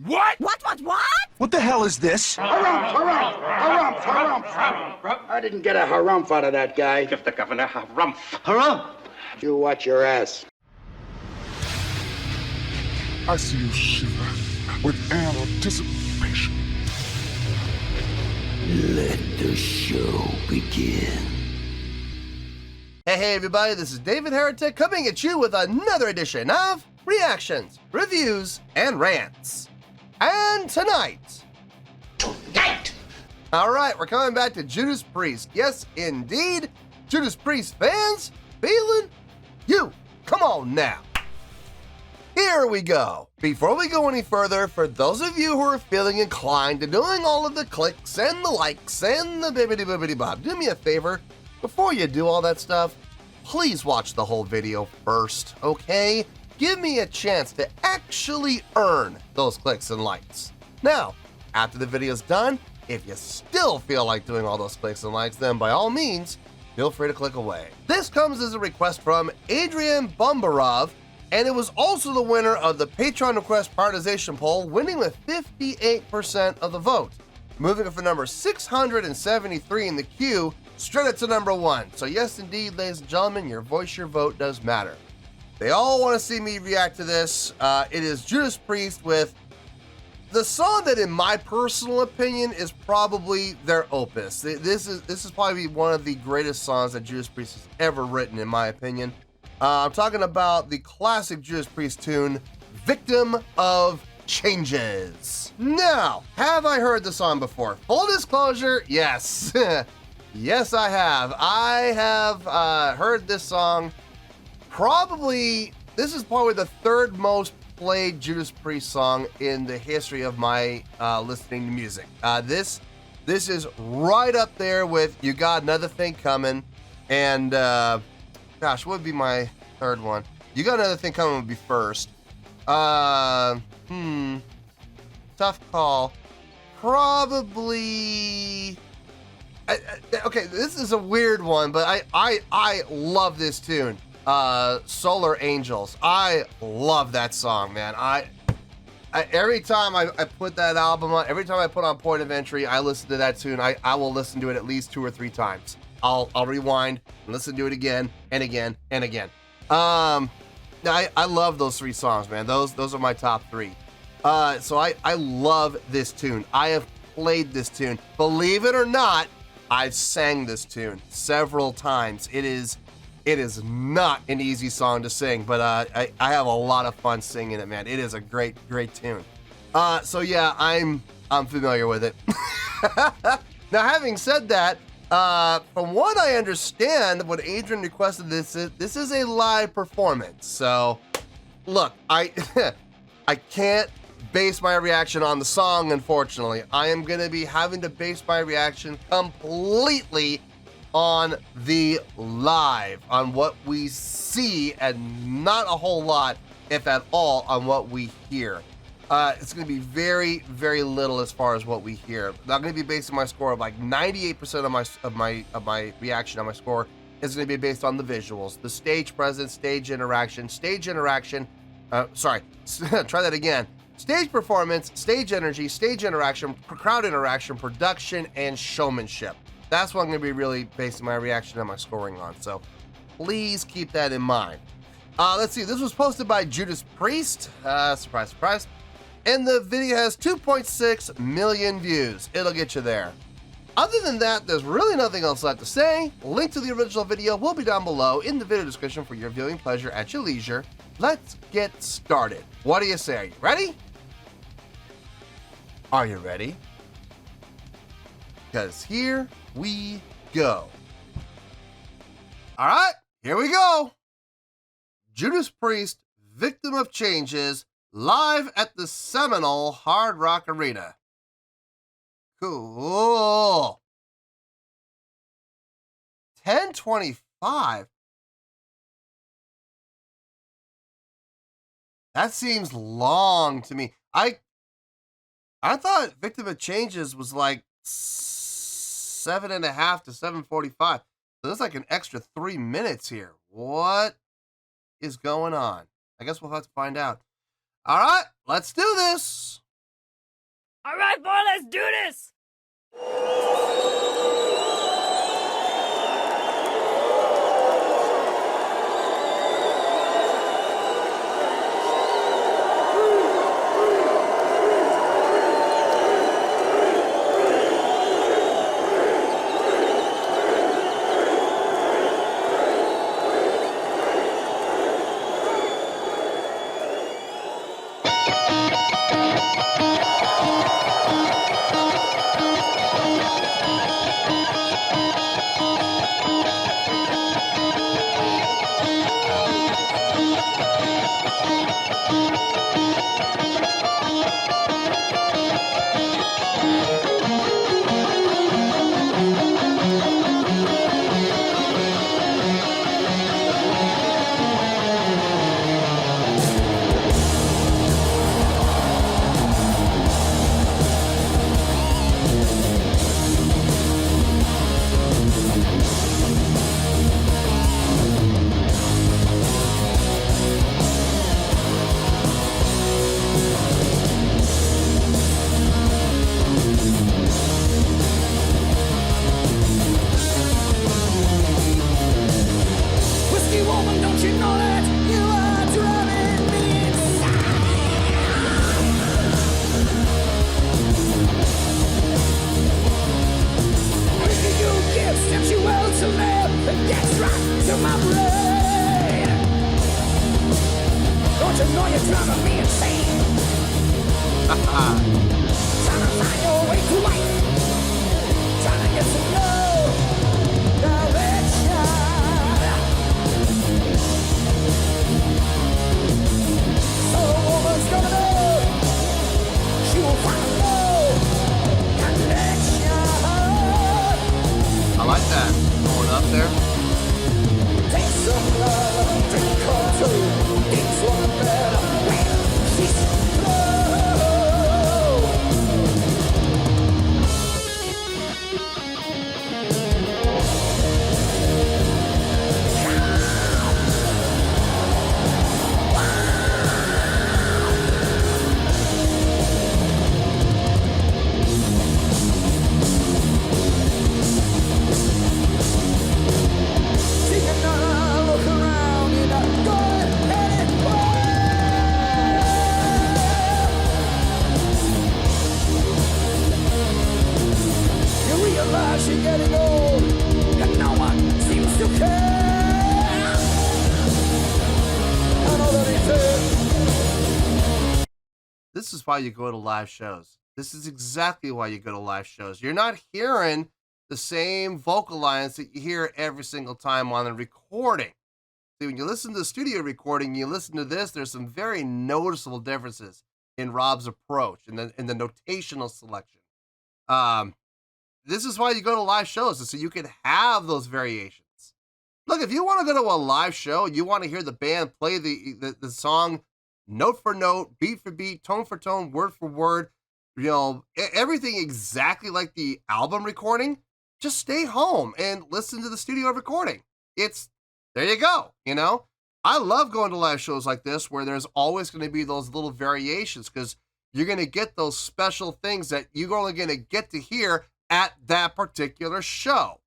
What? What? What the hell is this? Harumph. I didn't get a harumph out of that guy. Give the governor harumph. Harumph! You watch your ass. I see you shiver with anticipation. Let the show begin. Hey everybody, this is David Heretic coming at you with another edition of Reactions, Reviews, and Rants. And tonight... Alright, we're coming back to Judas Priest. Yes, indeed, Judas Priest fans, feeling you. Come on now. Here we go. Before we go any further, for those of you who are feeling inclined to doing all of the clicks and the likes and the bibbidi-bobbidi-bob, do me a favor. Before you do all that stuff, please watch the whole video first, okay? Give me a chance to actually earn those clicks and likes. Now, after the video's done, if you still feel like doing all those clicks and likes, then by all means, feel free to click away. This comes as a request from Adrian Bumbarov, and it was also the winner of the Patreon request prioritization poll, winning with 58% of the vote, moving it from number 673 in the queue straight up to number 1. So yes, indeed, ladies and gentlemen, your voice, your vote does matter. They all want to see me react to this. It is Judas Priest with the song that, in my personal opinion, is probably their opus. This is probably one of the greatest songs that Judas Priest has ever written, in my opinion. I'm talking about the classic Judas Priest tune, Victim of Changes. Now, have I heard the song before? Full disclosure, yes. Yes, I have. I have heard this song. This is probably the third most played Judas Priest song in the history of my listening to music. This is right up there with You Got Another Thing Coming, and gosh, what would be my third one? You Got Another Thing Coming would be first. Tough call. Probably. Okay, this is a weird one, but I love this tune. Solar Angels. I love that song, man. Every time I put that album on, every time I put on Point of Entry, I listen to that tune. I will listen to it at least 2 or 3 times. I'll rewind and listen to it again and again and again. I love those 3 songs, man. Those are my top 3. So I love this tune. I have played this tune. Believe it or not, I've sang this tune several times. It is not an easy song to sing, but I have a lot of fun singing it, man. It is a great tune. So yeah, I'm familiar with it. Now, having said that, from what I understand, what Adrian requested, this is a live performance. So, look, I can't base my reaction on the song, unfortunately. I am going to be having to base my reaction completely on the live, on what we see, and not a whole lot, if at all, on what we hear. It's going to be very, very little as far as what we hear. I'm going to be basing my score of like 98% of my reaction on my score is going to be based on the visuals, the stage presence, stage interaction. Try that again. Stage performance, stage energy, stage interaction, crowd interaction, production, and showmanship. That's what I'm going to be really basing my reaction and my scoring on. So please keep that in mind. Let's see. This was posted by Judas Priest. Surprise, surprise. And the video has 2.6 million views. It'll get you there. Other than that, there's really nothing else left to say. Link to the original video will be down below in the video description for your viewing pleasure at your leisure. Let's get started. What do you say? Are you ready? Are you ready? Because here we go. All right, here we go. Judas Priest, Victim of Changes, live at the Seminole Hard Rock Arena. Cool. 10:25. That seems long to me. I thought Victim of Changes was like 7.5 to 7:45. So there's like an extra 3 minutes here. What is going on? I guess we'll have to find out. All right, let's do this. Let's do this! This is why you go to live shows. This is exactly why you go to live shows. You're not hearing the same vocal lines that you hear every single time on the recording. See, when you listen to the studio recording, you listen to this, there's some very noticeable differences in Rob's approach and in the notational selection. This is why you go to live shows, so you can have those variations. Look, if you want to go to a live show, you want to hear the band play the song note for note, beat for beat, tone for tone, word for word, everything exactly like the album recording, just stay home and listen to the studio recording. There you go, I love going to live shows like this where there's always going to be those little variations because you're going to get those special things that you're only going to get to hear at that particular show.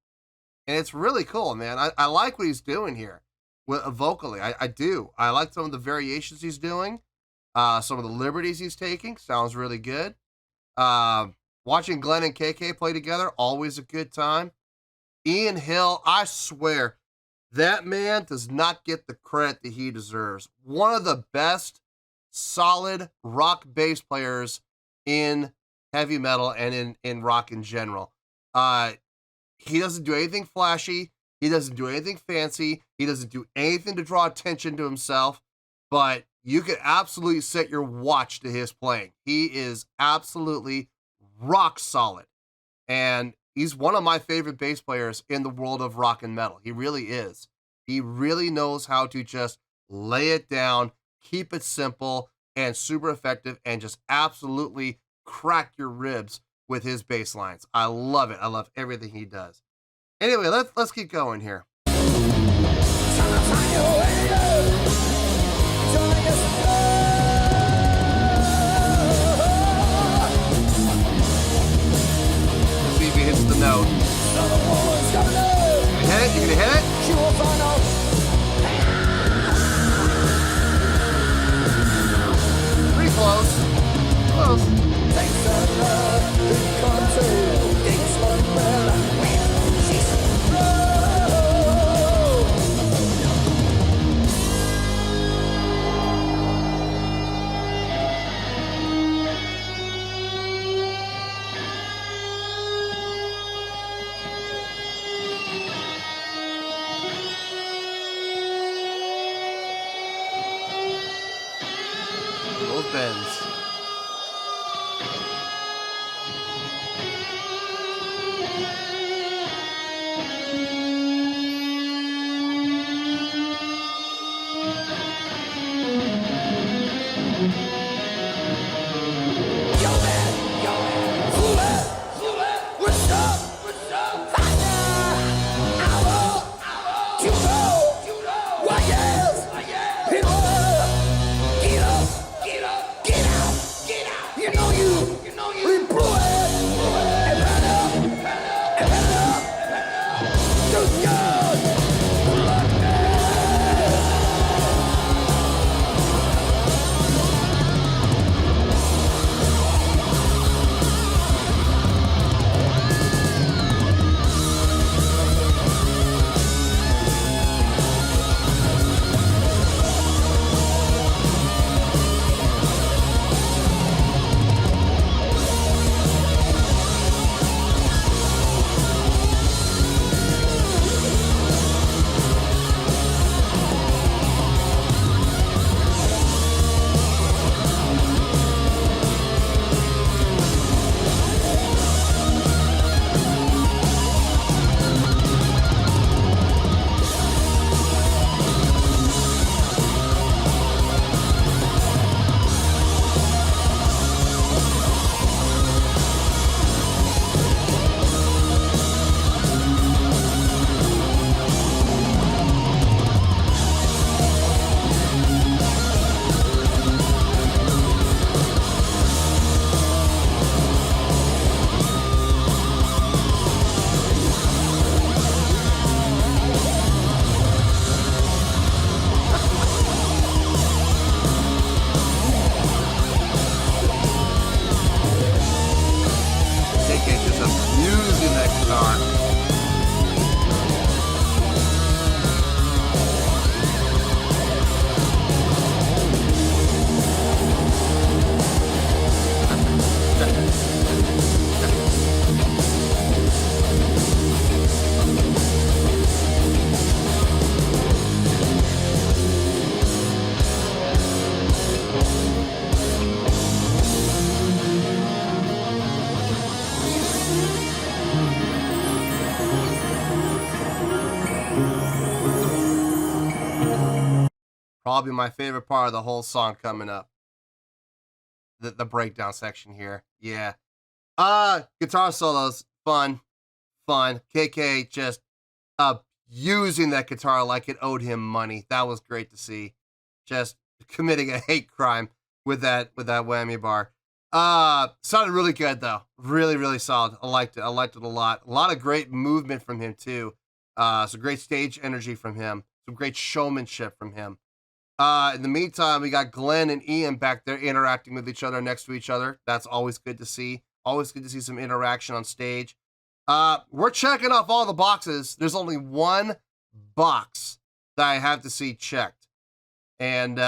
And it's really cool, man. I like what he's doing here vocally. I do. I like some of the variations he's doing. Some of the liberties he's taking. Sounds really good. Watching Glenn and KK play together, always a good time. Ian Hill, I swear, that man does not get the credit that he deserves. One of the best solid rock bass players in heavy metal and in rock in general. He doesn't do anything flashy. He doesn't do anything fancy. He doesn't do anything to draw attention to himself, but you could absolutely set your watch to his playing. He is absolutely rock solid. And he's one of my favorite bass players in the world of rock and metal. He really is. He really knows how to just lay it down, keep it simple and super effective, and just absolutely crack your ribs with his bass lines. I love it. I love everything he does. Anyway, let's keep going here. goes. Those bends. Probably my favorite part of the whole song coming up. The breakdown section here. Yeah. Guitar solos, fun. KK just using that guitar like it owed him money. That was great to see. Just committing a hate crime with that whammy bar. Sounded really good though. Really solid. I liked it a lot. A lot of great movement from him too. Some great stage energy from him. Some great showmanship from him. In the meantime, we got Glenn and Ian back there interacting with each other next to each other. That's always good to see. Always good to see some interaction on stage. We're checking off all the boxes. There's only one box that I have to see checked. And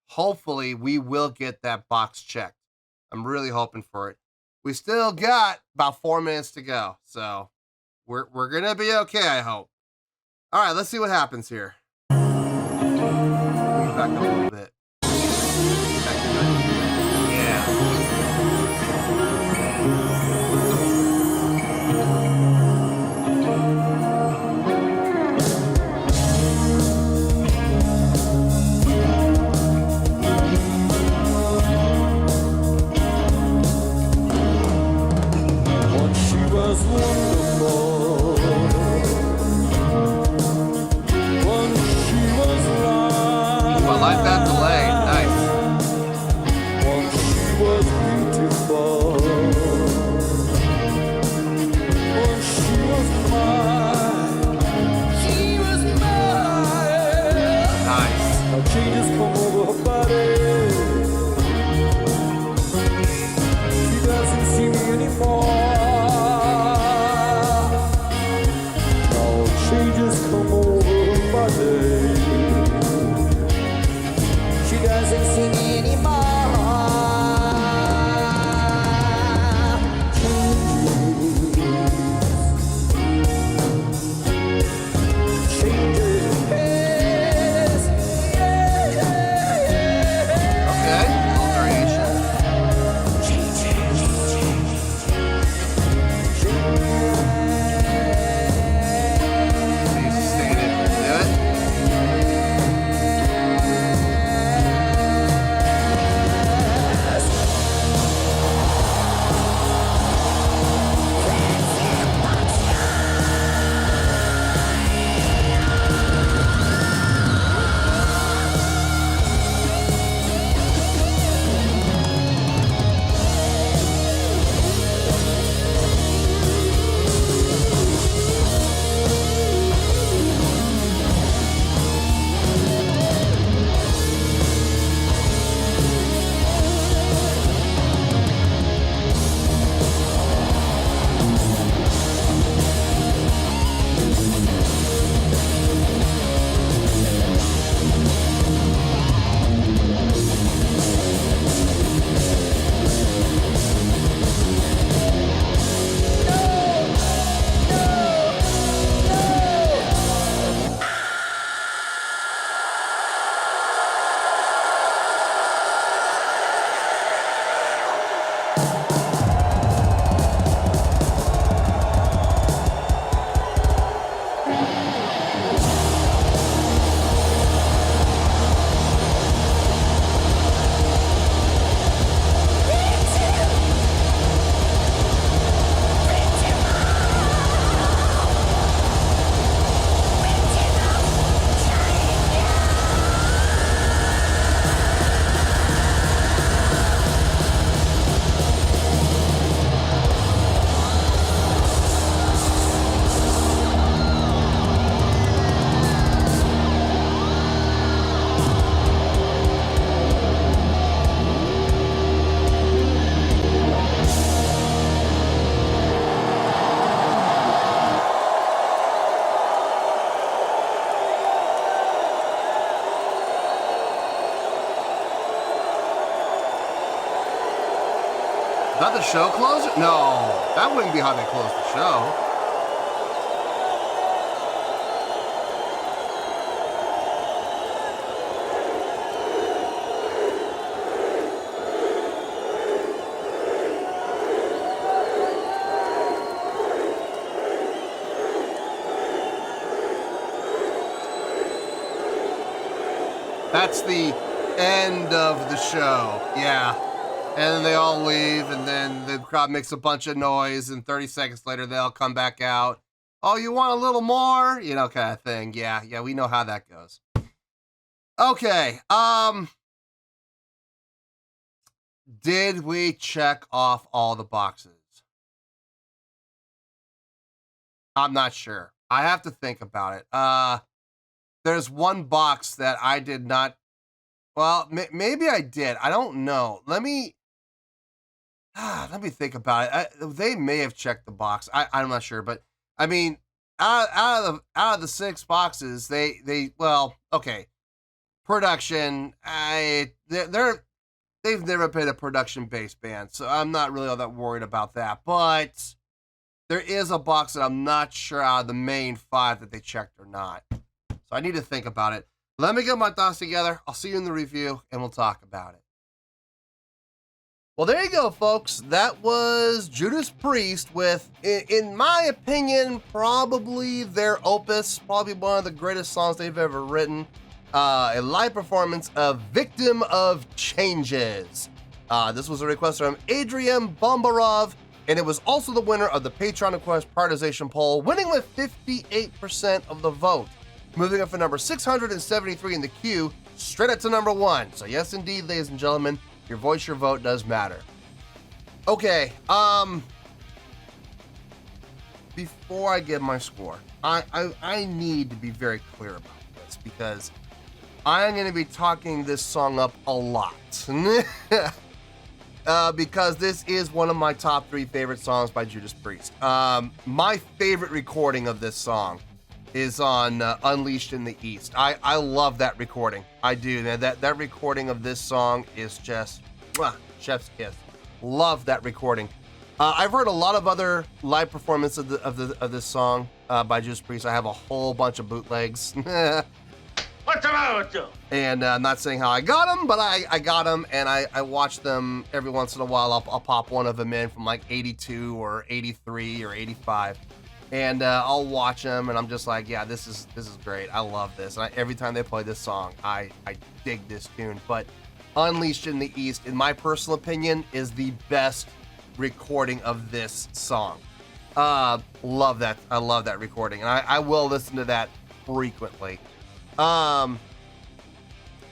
hopefully we will get that box checked. I'm really hoping for it. We still got about 4 minutes to go. So we're going to be okay, I hope. All right, let's see what happens here. Back up a little bit. Yeah. Once she was wonderful. Once she was right. I like that delay. Nice. Once she was beautiful. Once she was mine. She was mine. Nice. Now changes come over her body. Is that the show closer? No, that wouldn't be how they close the show. That's the end of the show. Yeah. And then they all leave, and then the crowd makes a bunch of noise, and 30 seconds later, they'll come back out. Oh, you want a little more? You know, kind of thing. Yeah, we know how that goes. Okay. Did we check off all the boxes? I'm not sure. I have to think about it. There's one box that I did not. Well, maybe I did. I don't know. Let me think about it. They may have checked the box. I'm not sure, but I mean, out of the 6 boxes, they well, okay, production. They've never been a production-based band, so I'm not really all that worried about that. But there is a box that I'm not sure out of the main 5 that they checked or not. So I need to think about it. Let me get my thoughts together. I'll see you in the review, and we'll talk about it. Well, there you go, folks. That was Judas Priest with, in my opinion, probably their opus, probably one of the greatest songs they've ever written. A live performance of Victim of Changes. This was a request from Adrian Bombarov, and it was also the winner of the Patreon request prioritization poll, winning with 58% of the vote. Moving up for number 673 in the queue, straight up to number 1. So yes, indeed, ladies and gentlemen, your voice, your vote does matter. Okay, before I give my score, I need to be very clear about this because I'm going to be talking this song up a lot. Because this is one of my top 3 favorite songs by Judas Priest. My favorite recording of this song is on Unleashed in the East. I love that recording. I do. That recording of this song is just chef's kiss. Love that recording. I've heard a lot of other live performances of this song by Judas Priest. I have a whole bunch of bootlegs. What's the matter with you? And I'm not saying how I got them, but I got them, and I watch them every once in a while. I'll pop one of them in from like 82 or 83 or 85. And I'll watch them, and I'm just like, yeah, this is great. I love this. And every time they play this song, I dig this tune. But Unleashed in the East, in my personal opinion, is the best recording of this song. Love that. I love that recording, and I will listen to that frequently.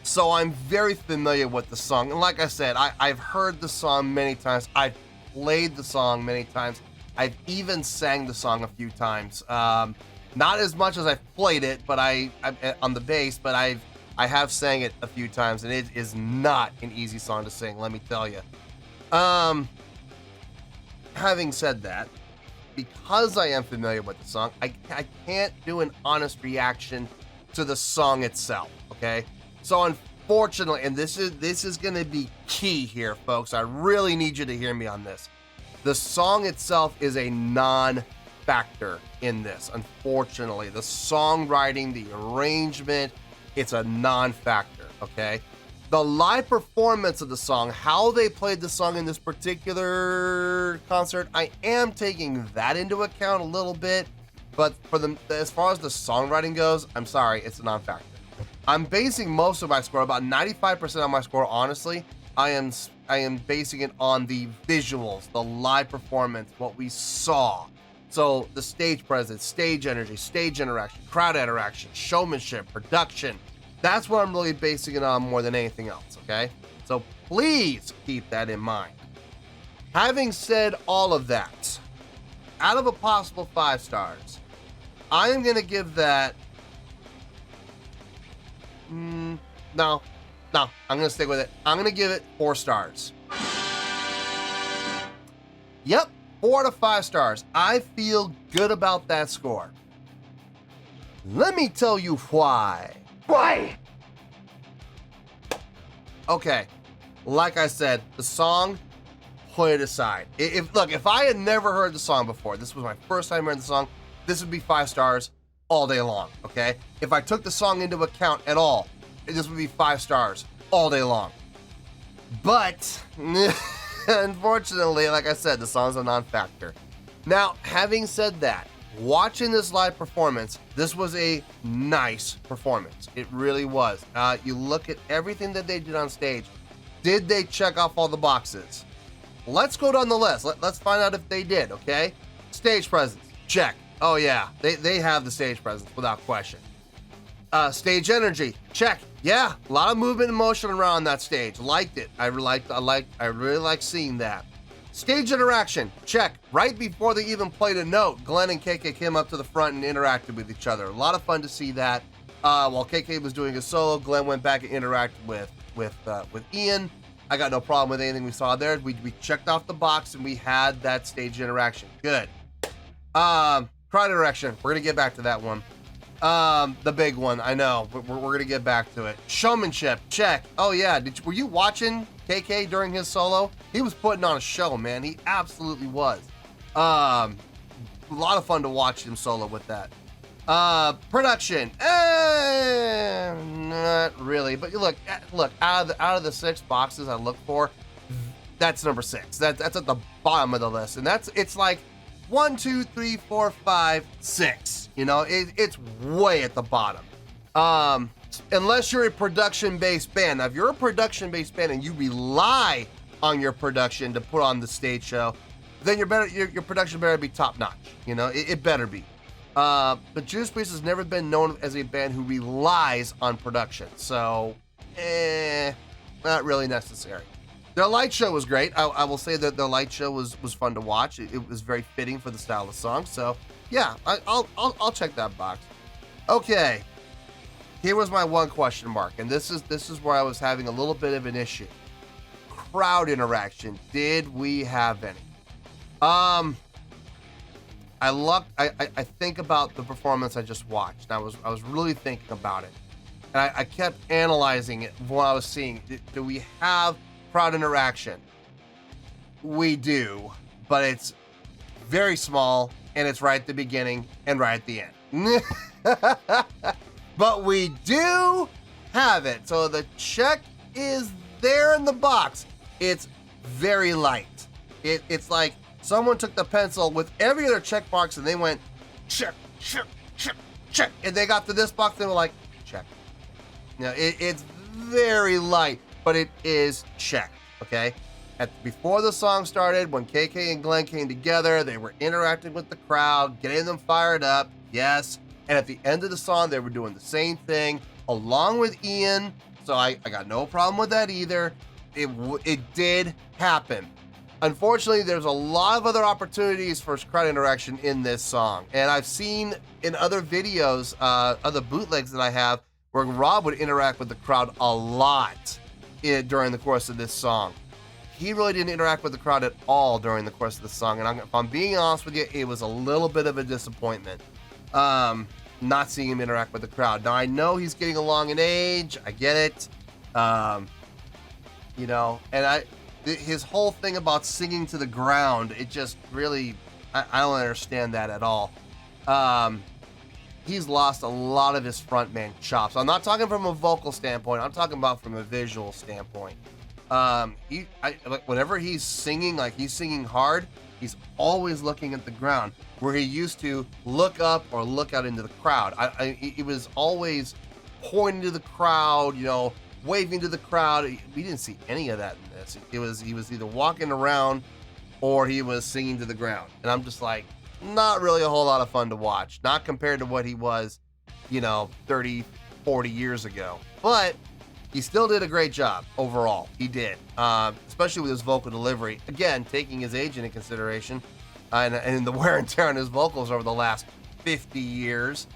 So I'm very familiar with the song, and like I said, I've heard the song many times. I've played the song many times. I've even sang the song a few times. Not as much as I've played it, but I on the bass, but I have sang it a few times, and it is not an easy song to sing, let me tell you. Having said that, because I am familiar with the song, I can't do an honest reaction to the song itself, okay? So unfortunately, and this is going to be key here, folks. I really need you to hear me on this. The song itself is a non-factor in this. Unfortunately, the songwriting, the arrangement, it's a non-factor, okay? The live performance of the song, how they played the song in this particular concert, I am taking that into account a little bit, but as far as the songwriting goes, I'm sorry, it's a non-factor. I'm basing most of my score, about 95% of my score, honestly, I am basing it on the visuals, the live performance, what we saw. So the stage presence, stage energy, stage interaction, crowd interaction, showmanship, production. That's what I'm really basing it on more than anything else, okay? So please keep that in mind. Having said all of that, out of a possible 5 stars, I am going to give that... No, I'm going to stick with it. I'm going to give it 4 stars. Yep, 4 out of 5 stars. I feel good about that score. Let me tell you why. Why? Okay, like I said, the song put it aside. If I had never heard the song before, this was my first time hearing the song, this would be 5 stars all day long, okay? If I took the song into account at all, this would be 5 stars all day long. But, unfortunately, like I said, the song's a non-factor. Now, having said that, watching this live performance, this was a nice performance. It really was. You look at everything that they did on stage. Did they check off all the boxes? Let's go down the list. Let's find out if they did, okay? Stage presence, check. Oh yeah, they have the stage presence without question. Stage energy, check. Yeah, a lot of movement and motion around that stage. Liked it. I really like seeing that. Stage interaction, check. Right before they even played a note, Glenn and KK came up to the front and interacted with each other. A lot of fun to see that. While KK was doing a solo, Glenn went back and interacted with Ian. I got no problem with anything we saw there. We checked off the box and we had that stage interaction. Good. Crowd interaction. We're gonna get back to that one. The big one. I know. We're gonna get back to it. Showmanship. Check. Oh yeah. Were you watching KK during his solo? He was putting on a show, man. He absolutely was. A lot of fun to watch him solo with that. Production. Not really. But look. Out of the 6 boxes I look for, that's number 6. That's at the bottom of the list, and it's like 1, 2, 3, 4, 5, 6. You know, it's way at the bottom. Unless you're a production-based band. Now, if you're a production-based band and you rely on your production to put on the stage show, then your production better be top-notch. You know, it better be. But Judas Priest has never been known as a band who relies on production, so not really necessary. Their light show was great. I will say that their light show was fun to watch. It was very fitting for the style of the song. So yeah, I'll check that box. Okay, here was my one question mark, and this is where I was having a little bit of an issue. Crowd interaction. Did we have any? I think about the performance I just watched. I was really thinking about it, and I kept analyzing it while I was seeing. Do we have crowd interaction? We do, but it's very small, and it's right at the beginning and right at the end. But we do have it. So the check is there in the box. It's very light. It's like someone took the pencil with every other check box and they went check, check, check, check. And they got to this box and they were like, check. You know, it's very light, but it is check, okay? Before the song started, when KK and Glenn came together, they were interacting with the crowd, getting them fired up, yes. And at the end of the song, they were doing the same thing, along with Ian, so I got no problem with that either. It did happen. Unfortunately, there's a lot of other opportunities for crowd interaction in this song. And I've seen in other videos, other bootlegs that I have, where Rob would interact with the crowd a lot during the course of this song. He really didn't interact with the crowd at all during the course of the song. And if I'm being honest with you, it was a little bit of a disappointment. Not seeing him interact with the crowd. Now, I know he's getting along in age. I get it. You know, and his whole thing about singing to the ground, it just really, I don't understand that at all. He's lost a lot of his frontman chops. I'm not talking from a vocal standpoint. I'm talking about from a visual standpoint. Whenever he's singing, like he's singing hard, he's always looking at the ground, where he used to look up or look out into the crowd. He was always pointing to the crowd, you know, waving to the crowd. We didn't see any of that in this. He was either walking around or he was singing to the ground. And I'm just like, not really a whole lot of fun to watch. Not compared to what he was, you know, 30, 40 years ago. But he still did a great job overall. He did, especially with his vocal delivery. Again, taking his age into consideration and the wear and tear on his vocals over the last 50 years.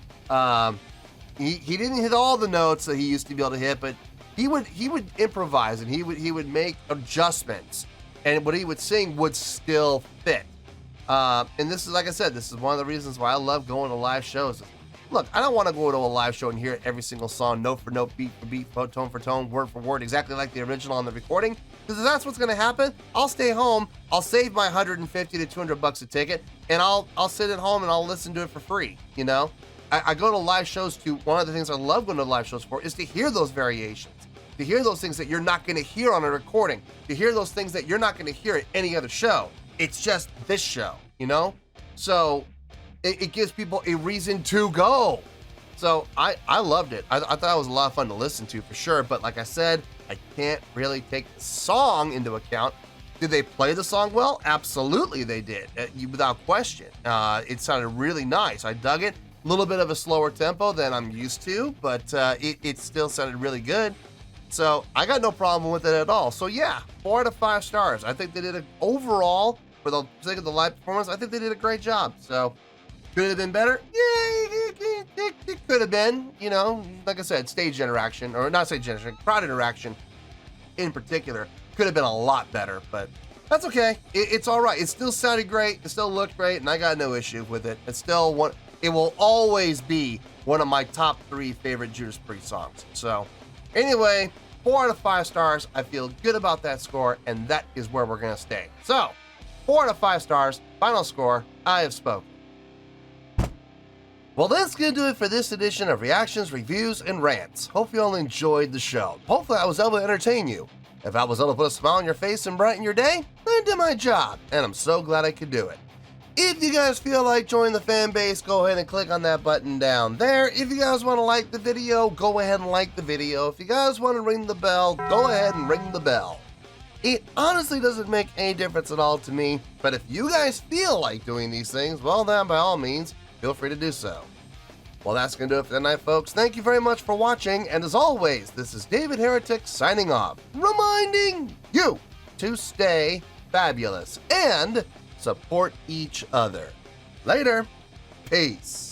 He didn't hit all the notes that he used to be able to hit, but he would improvise and he would make adjustments, and what he would sing would still fit. And this is, like I said, this is one of the reasons why I love going to live shows. Look, I don't want to go to a live show and hear every single song, note for note, beat for beat, tone for tone, word for word, exactly like the original on the recording. Because if that's what's going to happen, I'll stay home, I'll save my $150 to $200 a ticket, and I'll sit at home and I'll listen to it for free, you know? I go to live shows to, one of the things I love going to live shows for is to hear those variations, to hear those things that you're not going to hear on a recording, to hear those things that you're not going to hear at any other show. It's just this show, you know? So it gives people a reason to go. So I loved it. I thought it was a lot of fun to listen to for sure. But like I said, I can't really take the song into account. Did they play the song well? Absolutely they did, without question. It sounded really nice. I dug it. A little bit of a slower tempo than I'm used to, but it still sounded really good. So I got no problem with it at all. So yeah, 4 out of 5 stars. I think they did overall, for the sake of the live performance, I think they did a great job. So could it have been better? Yeah, it could have been. You know, like I said, stage interaction, or not stage interaction, crowd interaction in particular, could have been a lot better, but that's okay. It's all right. It still sounded great. It still looked great, and I got no issue with it. It's still one. It will always be one of my top 3 favorite Judas Priest songs. So anyway, 4 out of 5 stars. I feel good about that score, and that is where we're going to stay. So 4 out of 5 stars. Final score. I have spoken. Well, that's going to do it for this edition of Reactions, Reviews, and Rants. Hope you all enjoyed the show. Hopefully I was able to entertain you. If I was able to put a smile on your face and brighten your day, I did my job, and I'm so glad I could do it. If you guys feel like joining the fan base, go ahead and click on that button down there. If you guys want to like the video, go ahead and like the video. If you guys want to ring the bell, go ahead and ring the bell. It honestly doesn't make any difference at all to me, but if you guys feel like doing these things, well then by all means, feel free to do so. Well, that's going to do it for tonight, folks. Thank you very much for watching, and as always, this is David Heretic signing off, reminding you to stay fabulous and support each other. Later. Peace.